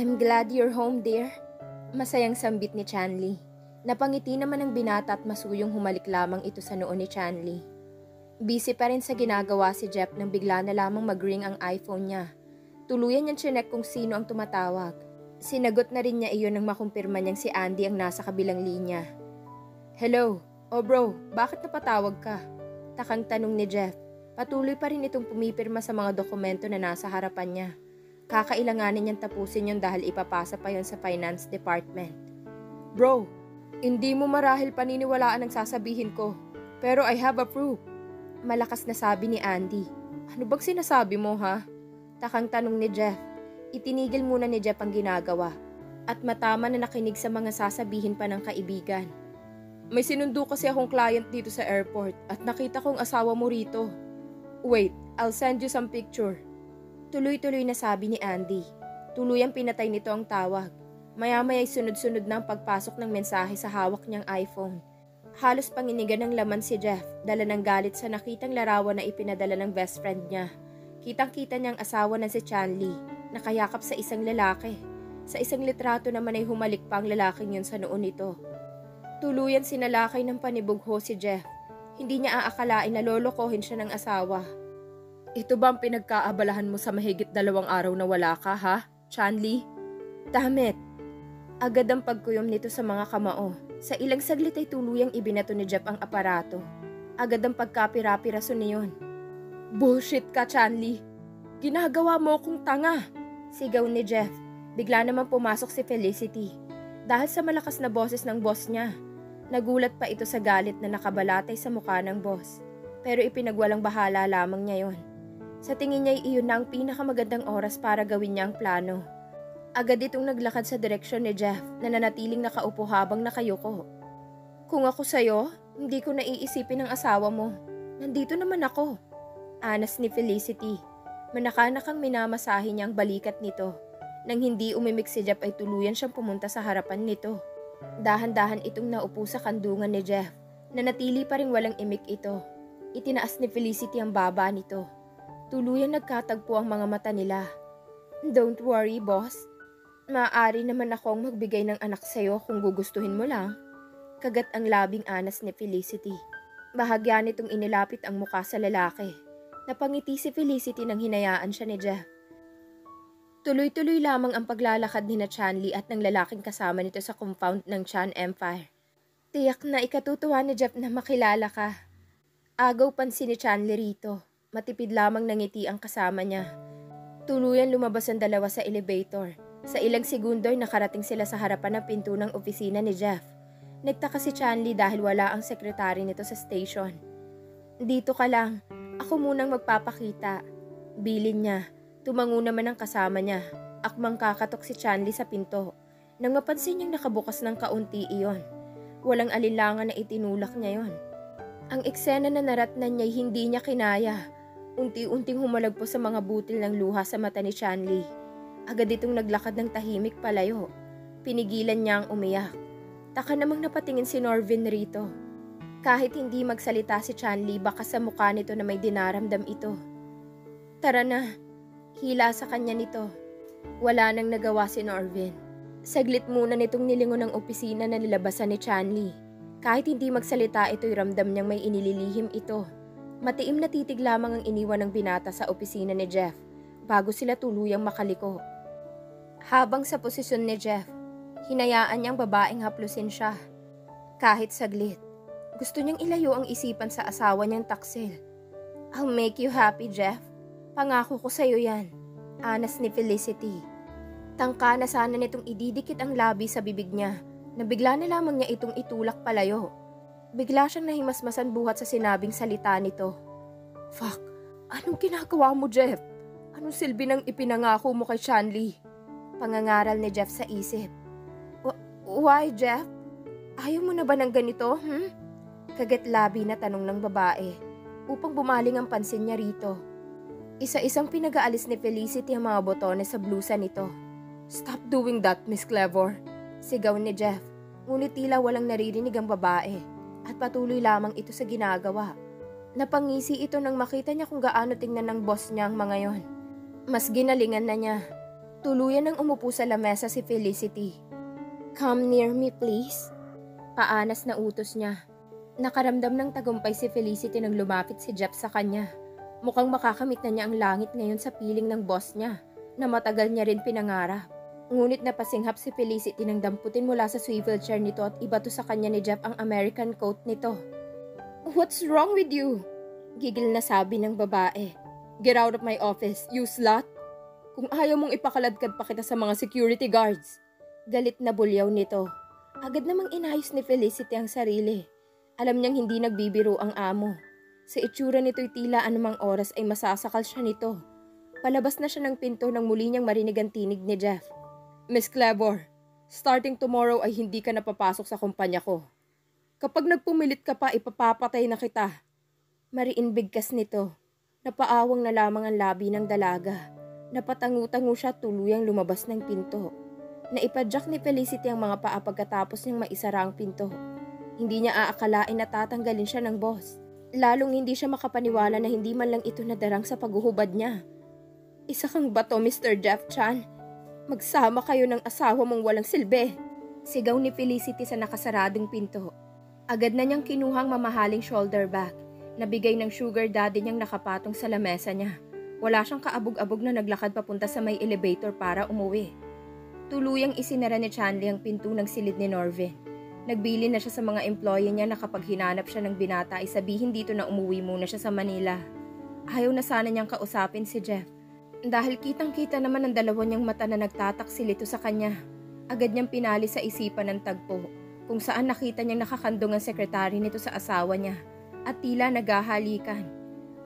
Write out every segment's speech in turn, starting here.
I'm glad you're home, dear. Masayang sambit ni Chanli. Napangiti naman ang binata at masuyong humalik lamang ito sa noo ni Chanli. Busy pa rin sa ginagawa si Jeff nang bigla na lamang mag-ring ang iPhone niya. Tuluyan niyang chinek kung sino ang tumatawag. Sinagot na rin niya iyon nang makumpirma niyang si Andy ang nasa kabilang linya. Hello? Oh bro, bakit napatawag ka? Takang tanong ni Jeff. Patuloy pa rin itong pumipirma sa mga dokumento na nasa harapan niya. Kakailanganin niyang tapusin yun dahil ipapasa pa yun sa finance department. Bro, hindi mo marahil paniniwalaan ang sasabihin ko. Pero I have a proof. Malakas na sabi ni Andy. Ano bang sinasabi mo ha? Takang tanong ni Jeff. Itinigil muna ni Jeff ang ginagawa. At matama na nakinig sa mga sasabihin pa ng kaibigan. May sinundo kasi akong client dito sa airport at nakita kong asawa mo rito. Wait, I'll send you some picture. Tuloy-tuloy na sabi ni Andy. Tuluyang pinatay nito ang tawag. Maya-maya'y sunod-sunod na ang pagpasok ng mensahe sa hawak niyang iPhone. Halos panginigan ng laman si Jeff, dala ng galit sa nakitang larawan na ipinadala ng best friend niya. Kitang-kita niyang asawa na si Chanli, nakayakap sa isang lalaki. Sa isang litrato naman ay humalik pa ang lalaking yun sa noon nito. Tuluyan sinalakay ng panibugho si Jeff. Hindi niya aakalain na lolokohin siya ng asawa. Ito ba ang pinagkaabalahan mo sa mahigit 2 araw na wala ka, ha, Chanli? Damit. Agad ang pagkuyom nito sa mga kamao. Sa ilang saglit ay tuluyang ibinato ni Jeff ang aparato. Agad ang pagkapira-piraso niyon. Bullshit ka, Chanli. Ginagawa mo akong tanga. Sigaw ni Jeff. Bigla naman pumasok si Felicity. Dahil sa malakas na boses ng boss niya. Nagulat pa ito sa galit na nakabalatay sa mukha ng boss. Pero ipinagwalang bahala lamang niya yon. Sa tingin niya iyon na ang pinakamagandang oras para gawin niya ang plano. Agad itong naglakad sa direksyon ni Jeff na nanatiling nakaupo habang nakayuko. Kung ako sa'yo, hindi ko naiisipin ang asawa mo. Nandito naman ako. Anas ni Felicity. Manakanakang minamasahe niya ang balikat nito. Nang hindi umimik si Jeff ay tuluyan siyang pumunta sa harapan nito. Dahan-dahan itong naupo sa kandungan ni Jeff. Nanatili pa rin walang imik ito. Itinaas ni Felicity ang baba nito. Tuluyan nagkatagpo ang mga mata nila. Don't worry, boss. Maaari naman akong magbigay ng anak sa'yo kung gugustuhin mo lang. Kagat ang labing anas ni Felicity. Bahagya nitong inilapit ang muka sa lalaki. Napangiti si Felicity nang hinayaan siya ni Jeff. Tuloy-tuloy lamang ang paglalakad ni na Chanli at ng lalaking kasama nito sa compound ng Chan Empire. Tiyak na ikatutuwa ni Jeff na makilala ka. Agaw pansin ni Chanli rito. Matipid lamang nangiti ang kasama niya. Tuluyan lumabas ang dalawa sa elevator. Sa ilang segundo ay nakarating sila sa harapan ng pinto ng opisina ni Jeff. Nagtaka si Chanli dahil wala ang sekretary nito sa station. Dito ka lang. Ako munang magpapakita. Bilin niya. Tumango naman ang kasama niya. Akmang kakatok si Chanli sa pinto. Nang mapansin niyang nakabukas ng kaunti iyon. Walang alinlangan na itinulak niya yon. Ang eksena na naratnan niya'y hindi niya kinaya. Unti-unting humalagpo sa mga butil ng luha sa mata ni Chanli. Agad itong naglakad ng tahimik palayo. Pinigilan niya ang umiyak. Taka namang napatingin si Norvin rito. Kahit hindi magsalita si Chanli, baka sa mukha nito na may dinaramdam ito. Tara na. Hila sa kanya nito. Wala nang nagawa si Norvin. Saglit muna nitong nilingon ng opisina na nilabasan ni Chanli. Kahit hindi magsalita ito'y ramdam niyang may inililihim ito. Matiim na titig lamang ang iniwan ng binata sa opisina ni Jeff bago sila tuluyang makaliko. Habang sa posisyon ni Jeff, hinayaan niyang babaeng haplusin siya. Kahit saglit, gusto niyang ilayo ang isipan sa asawa niyang taksil. I'll make you happy, Jeff. Pangako ko sa'yo yan. Anas ni Felicity. Tangka na sana nitong ididikit ang labi sa bibig niya na bigla na lamang niya itong itulak palayo. Bigla siyang nahimasmasan buhat sa sinabing salita nito. Fuck, anong ginagawa mo, Jeff? Anong silbi ng ipinangako mo kay Chanli? Pangangaral ni Jeff sa isip. Why, Jeff? Ayaw mo na ba ng ganito, Kagat labi na tanong ng babae upang bumaling ang pansin niya rito. Isa-isang pinag-aalis ni Felicity ang mga botones sa blusa nito. Stop doing that, Miss Clever. Sigaw ni Jeff, ngunit tila walang naririnig ang babae. At patuloy lamang ito sa ginagawa. Napangisi ito nang makita niya kung gaano tingnan ng boss niya ang mga yon. Mas ginalingan na niya. Tuluyan nang umupo sa lamesa si Felicity. "Come near me, please." Paanas na utos niya. Nakaramdam ng tagumpay si Felicity nang lumapit si Jeff sa kanya. Mukhang makakamit na niya ang langit ngayon sa piling ng boss niya, na matagal niya rin pinangarap. Ngunit napasinghap si Felicity nang damputin mula sa swivel chair nito at ibato sa kanya ni Jeff ang American coat nito. "What's wrong with you?" Gigil na sabi ng babae. "Get out of my office, you slut! Kung ayaw mong ipakaladkad pa kita sa mga security guards." Galit na bulyaw nito. Agad namang inayos ni Felicity ang sarili. Alam niyang hindi nagbibiro ang amo. Sa itsura nito'y tila anumang oras ay masasakal siya nito. Palabas na siya ng pinto nang muli niyang marinig ang tinig ni Jeff. "Miss Clevor, starting tomorrow ay hindi ka napapasok sa kumpanya ko. Kapag nagpumilit ka pa, ipapapatay na kita." Mariin bigkas nito. Napaawang na lamang ang labi ng dalaga. Napatangu-tangu siya, tuluyang lumabas ng pinto. Naipadyak ni Felicity ang mga paa pagkatapos niyang maisara ang pinto. Hindi niya aakalain na tatanggalin siya ng boss. Lalong hindi siya makapaniwala na hindi man lang ito nadarang sa paghuhubad niya. "Isa kang bato, Mr. Jeff Chan. Magsama kayo ng asawa mong walang silbi." Sigaw ni Felicity sa nakasaradong pinto. Agad na niyang kinuhang mamahaling shoulder bag. Nabigay ng sugar daddy niyang nakapatong sa lamesa niya. Wala siyang kaabog-abog na naglakad papunta sa may elevator para umuwi. Tuluyang isinara ni Chanley ang pinto ng silid ni Norvin. Nagbili na siya sa mga employee niya na kapag hinanap siya ng binata ay sabihin dito na umuwi muna siya sa Manila. Ayaw na sana niyang kausapin si Jeff. Dahil kitang-kita naman ang dalawa niyang mata na nagtataksil ito sa kanya. Agad niyang pinali sa isipan ng tagpo kung saan nakita niyang nakakandong ang sekretary nito sa asawa niya at tila naghahalikan.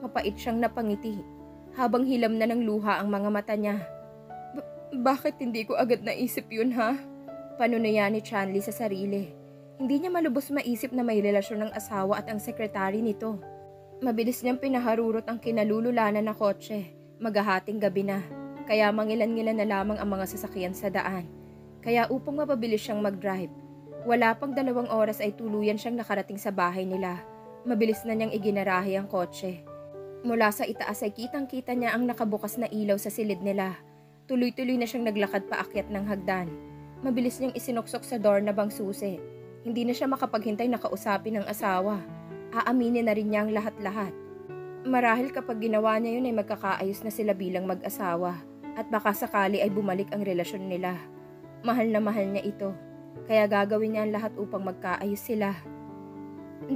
Mapait siyang napangiti habang hilam na ng luha ang mga mata niya. Bakit hindi ko agad naisip yun, ha?" Panunuya ni Chanley sa sarili. Hindi niya malubos maisip na may relasyon ng asawa at ang sekretary nito. Mabilis niyang pinaharurot ang kinalululanan na kotse. Maghahating gabi na, kaya mangilan-ngilan na lamang ang mga sasakyan sa daan. Kaya upang mapabilis siyang mag-drive, wala pang 2 oras ay tuluyan siyang nakarating sa bahay nila. Mabilis na niyang iginarahe ang kotse. Mula sa itaas ay kitang-kita niya ang nakabukas na ilaw sa silid nila. Tuloy-tuloy na siyang naglakad paakyat ng hagdan. Mabilis niyang isinuksok sa doorknob ang susi. Hindi na siya makapaghintay na kausapin ng asawa. Aaminin na rin niya ang lahat-lahat. Marahil kapag ginawa niya yun ay magkakaayos na sila bilang mag-asawa at baka sakali ay bumalik ang relasyon nila. Mahal na mahal niya ito, kaya gagawin niya ang lahat upang magkaayos sila.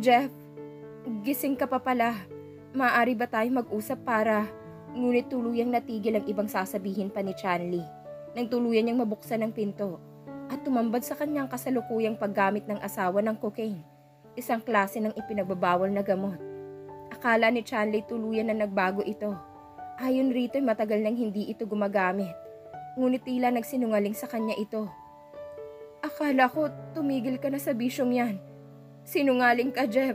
"Jeff, gising ka pa pala. Maaari ba tayo mag-usap para..." Ngunit tuluyang natigil ang ibang sasabihin pa ni Chanley nang tuluyan niyang mabuksan ang pinto at tumambad sa kanyang kasalukuyang paggamit ng asawa ng cocaine, isang klase ng ipinagbabawal na gamot. Akala ni Chanley tuluyan na nagbago ito. Ayon rito ay matagal nang hindi ito gumagamit. Ngunit tila nagsinungaling sa kanya ito. "Akala ko tumigil ka na sa bisyong yan. Sinungaling ka, Jeff.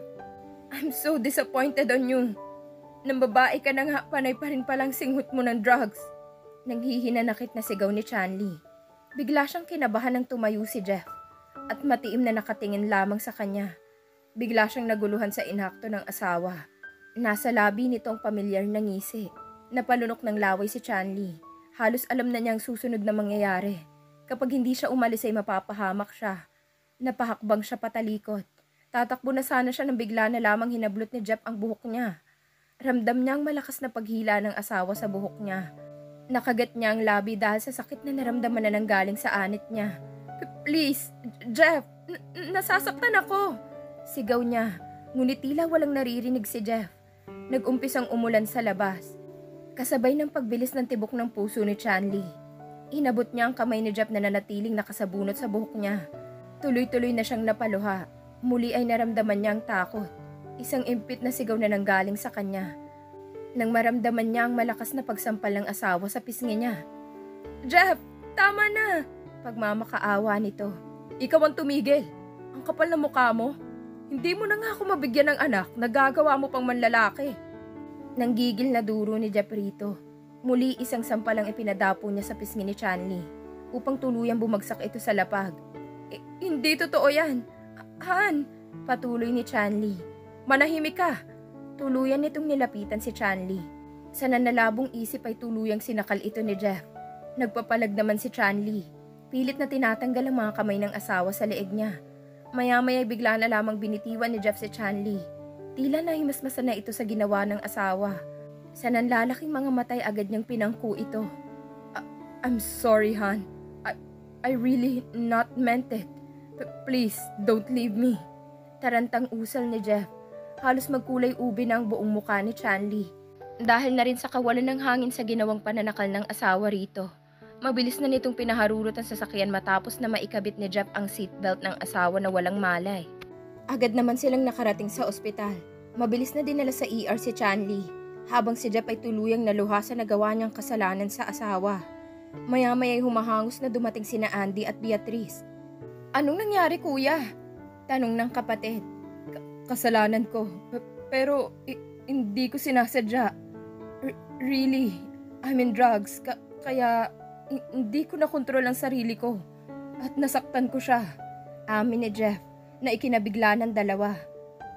I'm so disappointed on you. Nang babae ka na nga, panay pa rin palang singhot mo ng drugs." Nanghihinanakit na sigaw ni Chanley. Bigla siyang kinabahan nang tumayo si Jeff at matiim na nakatingin lamang sa kanya. Bigla siyang naguluhan sa inakto ng asawa. Nasa labi nitong pamilyar na ngisi. Napalunok ng laway si Chanley. Halos alam na niya ang susunod na mangyayari. Kapag hindi siya umalis ay mapapahamak siya. Napahakbang siya patalikot. Tatakbo na sana siya nang bigla na lamang hinablot ni Jeff ang buhok niya. Ramdam niya ang malakas na paghila ng asawa sa buhok niya. Nakagat niya ang labi dahil sa sakit na naramdaman na nanggaling sa anit niya. "Please, Jeff, nasasaktan ako!" Sigaw niya, ngunit tila walang naririnig si Jeff. Nag-umpisang umulan sa labas. Kasabay ng pagbilis ng tibok ng puso ni Chanley. Inabot niya ang kamay ni Jeff na nanatiling nakasabunot sa buhok niya. Tuloy-tuloy na siyang napaluha. Muli ay naramdaman niya ang takot. Isang impit na sigaw na nanggaling sa kanya. Nang maramdaman niya ang malakas na pagsampal ng asawa sa pisngi niya. "Jeff, tama na!" Pagmamakaawa nito. "Ikaw ang tumigil. Ang kapal na mukha mo. Hindi mo na nga ako mabigyan ng anak, nagagawa mo pang manlalaki." Nanggigil na duro ni Jeff rito. Muli isang sampal ang ipinadapo niya sa pisngi ni Chanley upang tuluyang bumagsak ito sa lapag. Hindi totoo yan. Han, patuloy ni Chanley. "Manahimik ka." Tuluyan nitong nilapitan si Chanley. Sa nanalabong isip ay tuluyang sinakal ito ni Jeff. Nagpapalag naman si Chanli. Pilit na tinatanggal ang mga kamay ng asawa sa leeg niya. Maya-maya bigla na lamang binitiwan ni Jeff si Chanli. Tila nahimasmasan na ito sa ginawa ng asawa. Sa nanlalaking mga matay agad niyang pinangku ito. I'm sorry, hon. I really not meant it. Please, don't leave me. Tarantang usal ni Jeff. Halos magkulay ubi na ang buong mukha ni Chanli. Dahil na rin sa kawalan ng hangin sa ginawang pananakal ng asawa rito. Mabilis na nitong pinaharurot ang sasakyan matapos na maikabit ni Jeff ang seatbelt ng asawa na walang malay. Agad naman silang nakarating sa ospital. Mabilis na dinala sa ER si Chanli, habang si Jeff ay tuluyang naluha sa nagawa niyang kasalanan sa asawa. Maya-maya'y humahangos na dumating sina Andy at Beatrice. Anong nangyari, kuya? Tanong ng kapatid. Kasalanan ko, pero hindi ko sinasadya. Really, I'm in drugs, kaya hindi ko nakontrol ang sarili ko at nasaktan ko siya. Amin ni Jeff na ikinabigla ng dalawa.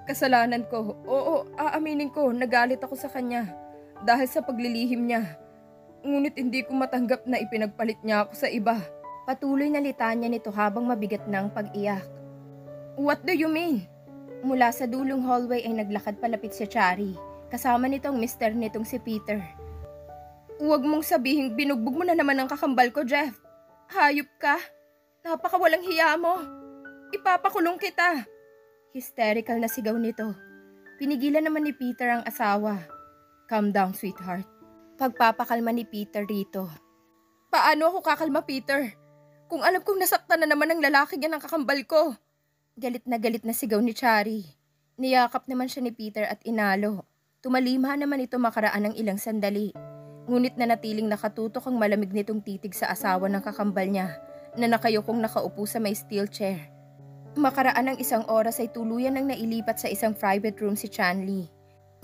Kasalanan ko, oo, aaminin ko, nagalit ako sa kanya dahil sa paglilihim niya. Ngunit hindi ko matanggap na ipinagpalit niya ako sa iba. Patuloy na litanya nito habang mabigat na ang pag-iyak. What do you mean? Mula sa dulong hallway ay naglakad palapit si Chari. Kasama nitong mister nitong si Peter. Huwag mong sabihing binugbog mo na naman ang kakambal ko, Jeff. Hayop ka. Napakawalang hiya mo. Ipapakulong kita. Hysterical na sigaw nito. Pinigilan naman ni Peter ang asawa. Calm down, sweetheart. Pagpapakalma ni Peter rito. Paano ako kakalma, Peter? Kung alam kong nasaktan na naman ang lalaki yan ang kakambal ko. Galit na sigaw ni Chari. Niyakap naman siya ni Peter at inalo. Tumalima naman ito makaraan ng ilang sandali. Ngunit nanatiling nakatutok ang malamig nitong titig sa asawa ng kakambal niya na nakayukong nakaupo sa may steel chair. Makaraan ng isang oras ay tuluyan nang nailipat sa isang private room si Chanli.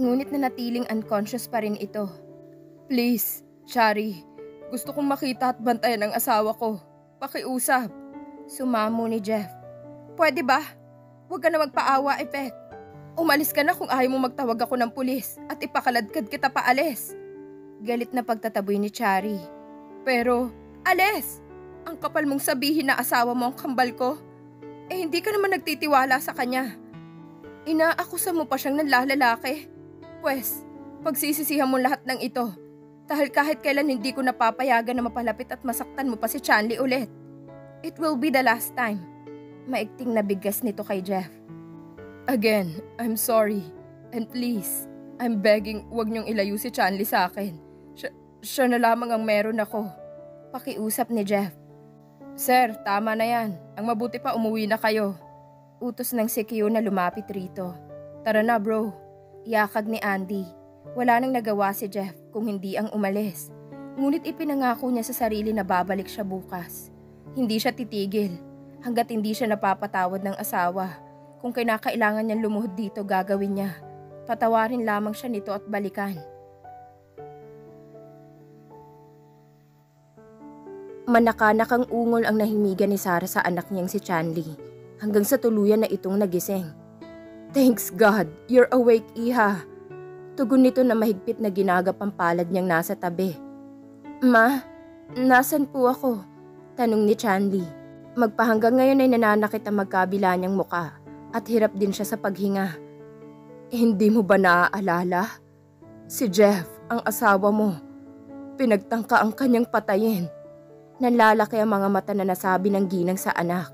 Ngunit nanatiling unconscious pa rin ito. Please, Chari, gusto kong makita at bantayan ang asawa ko. Pakiusap. Sumamo ni Jeff. Pwede ba? Huwag ka na magpaawa, Epek. Umalis ka na kung ayaw mo magtawag ako ng pulis at ipakaladkad kita paalis. Galit na pagtataboy ni Chari. Pero, alis! Ang kapal mong sabihin na asawa mo ang kambal ko. Eh hindi ka naman nagtitiwala sa kanya. Inaakusa mo pa siyang nanlalalaki. Pwes, pagsisisihan mo lahat ng ito. Dahil kahit kailan hindi ko napapayagan na mapalapit at masaktan mo pa si Chanli ulit. It will be the last time. Maigting na bigas nito kay Jeff. Again, I'm sorry. And please, I'm begging huwag niyong ilayo si Chanli sa akin. Siya na lamang ang meron ako. Pakiusap ni Jeff. Sir, tama na yan. Ang mabuti pa umuwi na kayo. Utos ng CQ na lumapit rito. Tara na bro. Yakag ni Andy. Wala nang nagawa si Jeff kung hindi ang umalis. Ngunit ipinangako niya sa sarili na babalik siya bukas. Hindi siya titigil. Hanggat hindi siya napapatawad ng asawa. Kung kinakailangan niyang lumuhod dito, gagawin niya. Patawarin lamang siya nito at balikan. Manakanakang ungol ang nahimigan ni Sarah sa anak niyang si Chanli. Hanggang sa tuluyan na itong nagising. Thanks God, you're awake, Iha. Tugon nito na mahigpit na ginagap ang palad niyang nasa tabi. Ma, nasan po ako? Tanong ni Chanli. Magpahanggang ngayon ay nananakit ang magkabila niyang muka at hirap din siya sa paghinga. Hindi mo ba naaalala? Si Jeff, ang asawa mo. Pinagtangka ang kanyang patayin. Nanlalaki ang mga mata na nasabi ng ginang sa anak.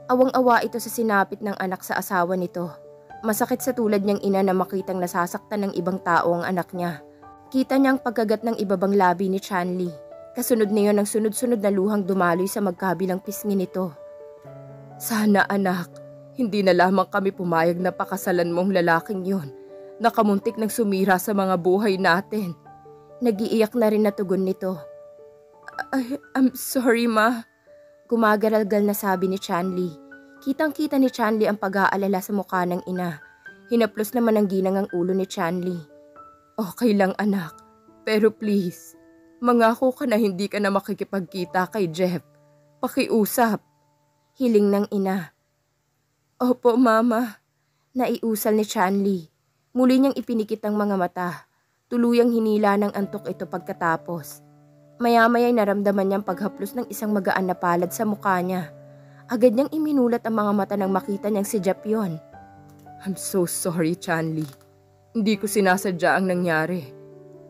Awang-awa ito sa sinapit ng anak sa asawa nito. Masakit sa tulad niyang ina na makitang nasasaktan ng ibang tao ang anak niya. Kita niya ang pagkagat ng ibabang labi ni Chanli. Kasunod niyon ang sunod-sunod na luhang dumaloy sa magkabilang pisngi nito. Sana anak, hindi na lamang kami pumayag na pakasalan mong lalaking yun. Nakamuntik ng sumira sa mga buhay natin. Nag-iiyak na rin na tugon nito. I'm sorry, Ma. Gumagaralgal na sabi ni Chanli. Kitang-kita ni Chanli ang pag-aalala sa mukha ng ina. Hinaplos naman ng ginang ang ulo ni Chanli. Okay lang anak, pero please, mangako ka na hindi ka na makikipagkita kay Jeff. Pakiusap. Hiling ng ina. Opo, Mama. Naiusal ni Chanli. Muli niyang ipinikit ang mga mata. Tuluyang hinila ng antok ito pagkatapos. Maya-maya'y naramdaman niyang paghaplos ng isang magaan na palad sa mukha niya. Agad niyang iminulat ang mga mata nang makita niyang si Jeff yon. I'm so sorry, Chanli. Hindi ko sinasadya ang nangyari.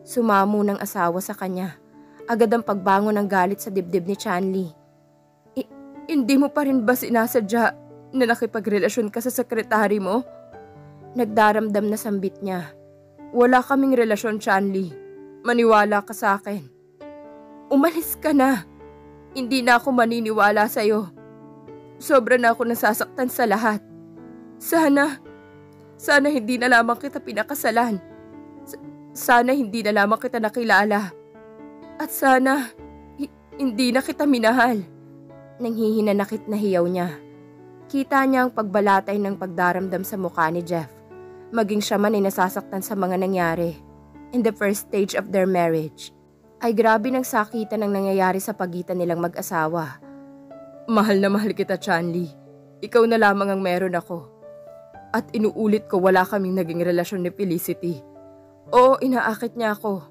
Sumamo ng asawa sa kanya. Agad ang pagbangon ng galit sa dibdib ni Chanli. Hindi mo pa rin ba sinasadya na nakipagrelasyon ka sa sekretary mo? Nagdaramdam na sambit niya. Wala kaming relasyon, Chanli. Maniwala ka sa akin. Umalis ka na. Hindi na ako maniniwala sa'yo. Sobra na ako nasasaktan sa lahat. Sana hindi na lamang kita pinakasalan. Sana hindi na lamang kita nakilala. At sana hindi na kita minahal. Nanghihinanakit na hiyaw niya. Kita niya ang pagbalatay ng pagdaramdam sa mukha ni Jeff. Maging siya man ay nasasaktan sa mga nangyari. In the first stage of their marriage, ay grabe ng sakitan ang nangyayari sa pagitan nilang mag-asawa. Mahal na mahal kita, Chanli. Ikaw na lamang ang meron ako. At inuulit ko, wala kaming naging relasyon ni Felicity. Oo, inaakit niya ako.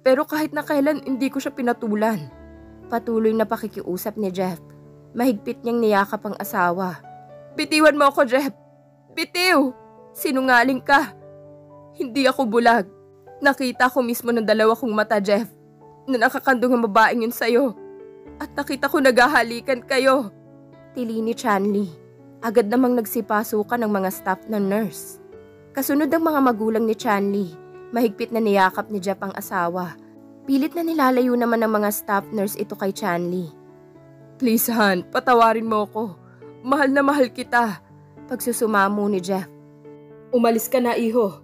Pero kahit na kailan, hindi ko siya pinatulan. Patuloy na pakikiusap ni Jeff. Mahigpit niyang niyakap ang asawa. Bitiwan mo ako, Jeff. Bitiw! Sinungaling ka. Hindi ako bulag. Nakita ko mismo ng dalawa kong mata, Jeff, na nakakandong ang babaeng yun sa'yo. At nakita ko naghahalikan kayo. Tili ni Chanli. Agad namang nagsipasukan ng mga staff ng nurse. Kasunod ang mga magulang ni Chanli. Mahigpit na niyakap ni Jeff ang asawa. Pilit na nilalayo naman ng mga staff nurse ito kay Chanli. Please, Han, patawarin mo ko. Mahal na mahal kita. Pagsusumamo ni Jeff. Umalis ka na, iho.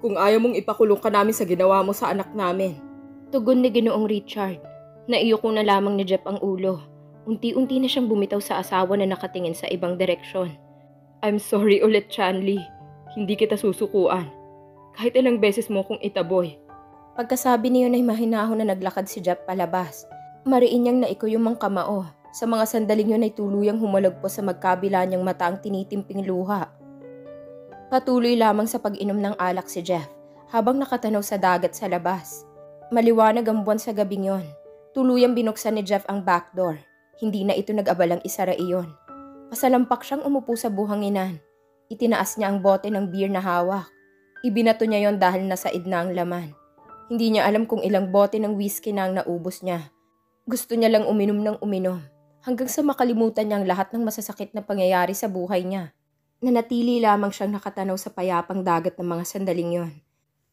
Kung ayaw mong ipakulong ka namin sa ginawa mo sa anak namin. Tugon ni Ginoong Richard. Naiyoko na lamang ni Jeff ang ulo. Unti-unti na siyang bumitaw sa asawa na nakatingin sa ibang direksyon. I'm sorry ulit, Chanli. Hindi kita susukuan. Kahit ilang beses mo kong itaboy. Pagkasabi niyon ay mahinahon na naglakad si Jeff palabas. Mariin niyang naikuyom ang kamao. Sa mga sandaling yun ay tuluyang humalagpos sa magkabila niyang mata ang tinitimping luha. Patuloy lamang sa pag-inom ng alak si Jeff habang nakatanaw sa dagat sa labas. Maliwanag ang buwan sa gabing yon. Tuluyang binuksan ni Jeff ang back door. Hindi na ito nag-abalang isara iyon. Pasalampak siyang umupo sa buhanginan. Itinaas niya ang bote ng beer na hawak. Ibinato niya yon dahil nasaid na ang laman. Hindi niya alam kung ilang bote ng whiskey na ang naubos niya. Gusto niya lang uminom ng uminom. Hanggang sa makalimutan niya ang lahat ng masasakit na pangyayari sa buhay niya. Nanatili lamang siyang nakatanaw sa payapang dagat ng mga sandaling yon.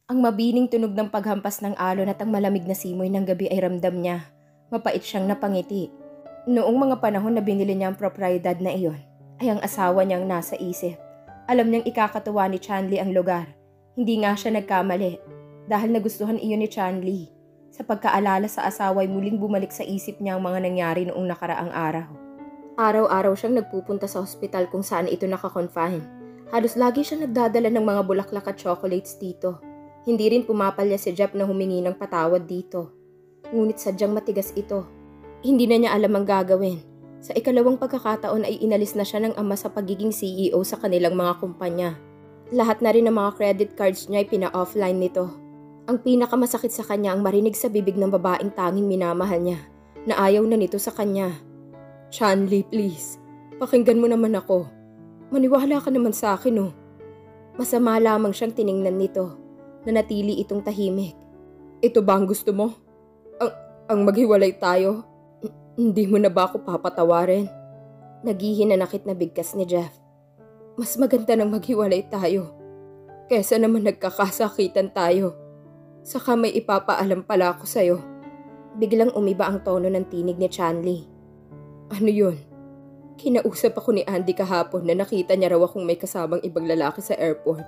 Ang mabining tunog ng paghampas ng alon at ang malamig na simoy ng gabi ay ramdam niya. Mapait siyang napangiti. Noong mga panahon na binili niya ang propriedad na iyon, ay ang asawa niyang nasa isip. Alam niyang ikakatuwa ni Chanli ang lugar. Hindi nga siya nagkamali dahil nagustuhan iyon ni Chanli. Sa pagkaalala sa asawa ay muling bumalik sa isip niya ang mga nangyari noong nakaraang araw. Araw-araw siyang nagpupunta sa hospital kung saan ito nakakonfine. Halos lagi siyang nagdadala ng mga bulaklak at chocolates dito. Hindi rin pumapalya si Jeff na humingi ng patawad dito. Ngunit sadyang matigas ito. Hindi na niya alam ang gagawin. Sa ikalawang pagkakataon ay inalis na siya ng ama sa pagiging CEO sa kanilang mga kumpanya. Lahat na rin ng mga credit cards niya ay pina-offline nito. Ang pinakamasakit sa kanya ang marinig sa bibig ng babaeng tanging minamahal niya na ayaw na nito sa kanya. Chanli, please. Pakinggan mo naman ako. Maniwala ka naman sa akin, oh. Masama lamang siyang tiningnan nito. Nanatili itong tahimik. Ito ba ang gusto mo? Ang maghiwalay tayo? Hindi mo na ba ako papatawarin? Naghihinanakit na bigkas ni Jeff. Mas maganda nang maghiwalay tayo. Kesa naman nagkakasakitan tayo. Saka may ipapaalam pala ako sa'yo. Biglang umiba ang tono ng tinig ni Chanli. Ano yun? Kinausap ako ni Andy kahapon na nakita niya raw akong may kasamang ibang lalaki sa airport.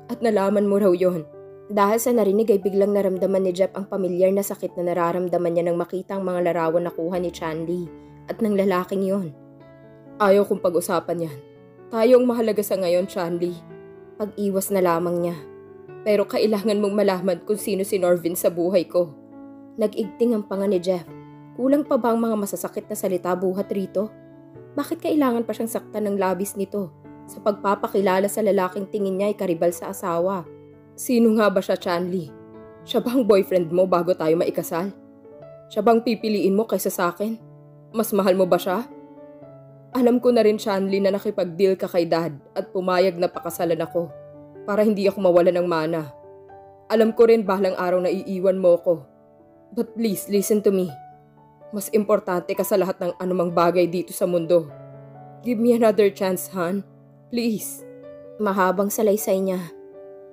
At nalaman mo raw yon. Dahil sa narinig ay biglang naramdaman ni Jeff ang pamilyar na sakit na nararamdaman niya nang makita ang mga larawan na kuha ni Chanli at ng lalaking yon. Ayaw kong pag-usapan yan. Tayo ang mahalaga sa ngayon, Chanli. Pag-iwas na lamang niya. Pero kailangan mong malaman kung sino si Norvin sa buhay ko. Nag-igting ang panga ni Jeff. Kulang pa ba ang mga masasakit na salita buhat rito? Bakit kailangan pa siyang saktan ng labis nito sa pagpapakilala sa lalaking tingin niya ay karibal sa asawa? Sino nga ba siya, Chanli? Siya ba ang boyfriend mo bago tayo maikasal? Siya bang pipiliin mo kaysa sa akin? Mas mahal mo ba siya? Alam ko na rin, Shanley, na nakipag-deal ka kay Dad at pumayag na pakasalan ako para hindi ako mawala ng mana. Alam ko rin balang araw na iiwan mo ko. But please, listen to me. Mas importante ka sa lahat ng anumang bagay dito sa mundo. Give me another chance, Han. Please. Mahabang salaysay niya.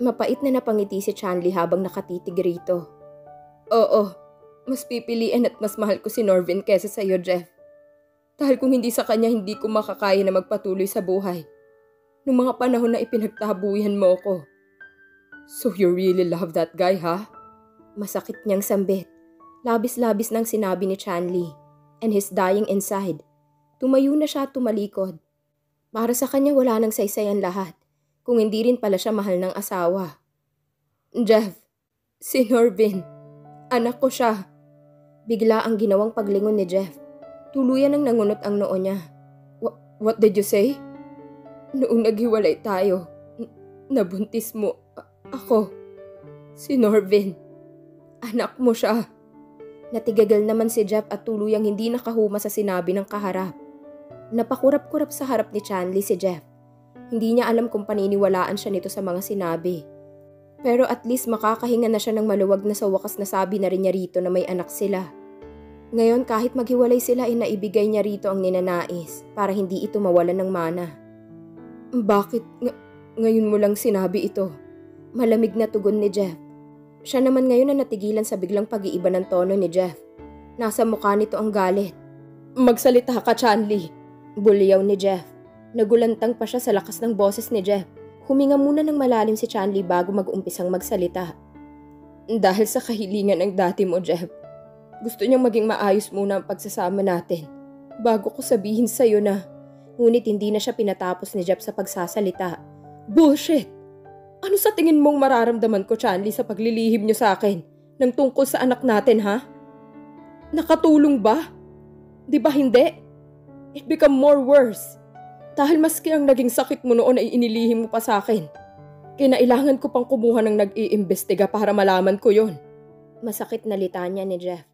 Mapait na napangiti si Shanley habang nakatitig rito. Oo, mas pipiliin at mas mahal ko si Norvin kesa sa iyo, Jeff. Dahil kung hindi sa kanya, hindi ko makakaya na magpatuloy sa buhay. Noong mga panahon na ipinagtabuyan mo ko. So you really love that guy, ha? Masakit niyang sambit. Labis-labis nang sinabi ni Shanley. And he's dying inside. Tumayo na siya at tumalikod. Para sa kanya wala nang saysayan lahat. Kung hindi rin pala siya mahal ng asawa. Jeff, si Norvin, anak ko siya. Bigla ang ginawang paglingon ni Jeff. Tuluyan ang nangunot ang noo niya. What did you say? Noong naghiwalay tayo, nabuntis mo ako. Si Norvin, anak mo siya. Natigagal naman si Jeff at tuluyang hindi nakahuma sa sinabi ng kaharap. Napakurap-kurap sa harap ni Shanley si Jeff. Hindi niya alam kung paniniwalaan siya nito sa mga sinabi. Pero at least makakahinga na siya ng maluwag na sa wakas na sabi na rin niya rito na may anak sila. Ngayon kahit maghiwalay sila ay naibigay niya rito ang ninanais para hindi ito mawalan ng mana. Bakit ngayon mo lang sinabi ito? Malamig na tugon ni Jeff. Siya naman ngayon na natigilan sa biglang pag-iiba ng tono ni Jeff. Nasa mukha nito ang galit. Magsalita ka, Shanley. Buliyaw ni Jeff. Nagulantang pa siya sa lakas ng boses ni Jeff. Huminga muna ng malalim si Shanley bago mag-umpisang magsalita. Dahil sa kahilingan ng dati mo, Jeff. Gusto niyang maging maayos muna ang pagsasama natin. Bago ko sabihin sa'yo na. Ngunit hindi na siya pinatapos ni Jeff sa pagsasalita. Bullshit! Ano sa tingin mong mararamdaman ko, Shanley, sa paglilihim niyo sa akin ng tungkol sa anak natin, ha? Nakatulong ba? Di ba hindi? It become more worse. Dahil maski ang naging sakit mo noon ay inilihim mo pa sa akin. Kinailangan ko pang kumuha ng nag-iimbestiga para malaman ko yon. Masakit na litanya ni Jeff.